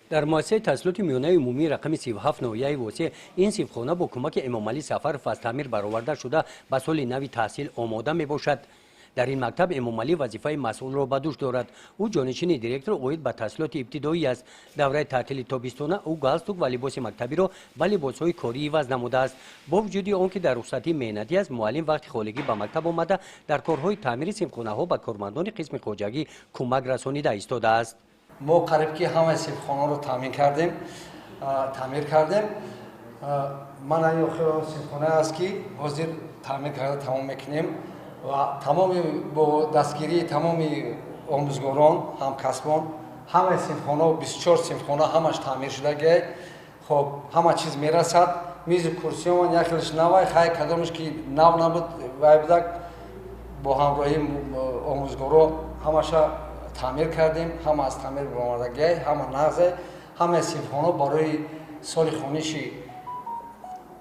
در مؤسسه تحصیلات میانه عمومی رقم 37 ناحیه واسه این سیمخانه با کمک امام علی سفر از تعمیر برآورده شده به سال نو تحصیل آماده می باشد. در این مکتب امام علی وظیفه مسئول را به دوش دارد. او جانشین دیرکتور اوید به تحصیلات ابتدایی است. دوره تعطیل تابستانه او گالستوک و لباس مکتبی را به لباسهای کاری عوض نموده است. با وجود آنکه در رخصتی مهنتی است، معلم وقتی خالگی به مکتب آمده در کارهای تعمیر سیمخانه ها به کارمندان قسم خواجگی کمک رسانیده ایستاده است. ما قریب که همه سیمخانه رو تعمیر کردیم. من این سیمخانه است که حاضر تعمیر کرده تمام میکنیم و تمام با دستگیری تمام آموزگاران همکسبان همه سیمخانه 24 سیمخانه همش تعمیر شده گه. خب همه چیز میرسد. میز کرسیون یکیش نوای خیلی کدامش که نو نبود وای بودک با همراهی آموزگاران همش تعمیر کردیم. همه از تعمیر برآمدگی همه نقضه همه سیمخانه برای سال خونیشی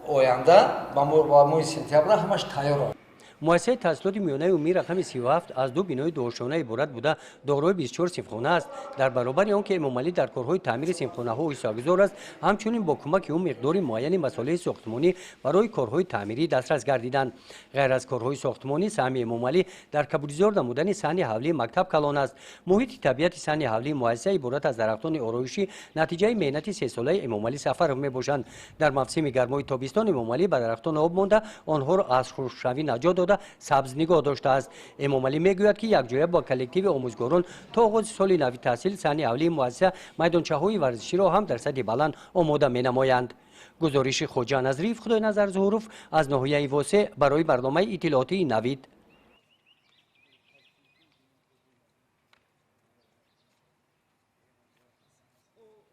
آینده با ماه سپتامبر همش تیار است. مؤسسه تحصیلات میانه عمومی رقم 37 از دو بنای دورشانه عبارت بوده دارای 24 سیمخانه است. در برابر آنکه امام علی در کارهای تعمیر سیمخانه ها ایثارگذار است، همچنین با کمک او مقدار معین مسائل ساختمانی برای کارهای تعمیری دسترس گردیدند. غیر از کارهای ساختمانی، سهم امام علی در کبودزار نمودن صحن حولی مکتب کلان است. محیط طبیعت صحن حولی مؤسسه عبارت از درختان آرایشی نتیجه محنت 3 ساله امام علی سفر میباشند. در موسم گرمای تابستان امام علی به درختان آب مانده آنها را از خشکشوی نجات سبز نگاه داشته است. امام علی میگوید که یک جایه با کلکتیو آموزگاران تا آغاز سال نو تحصیل صحن حولی مؤسسه میدانچه‌های ورزشی را هم در سطح بلند آماده می‌نمایند. گزارش خواجه نظریف خدای نظر ظهوروف از ناحیه واسه برای برنامه اطلاعاتی نوید.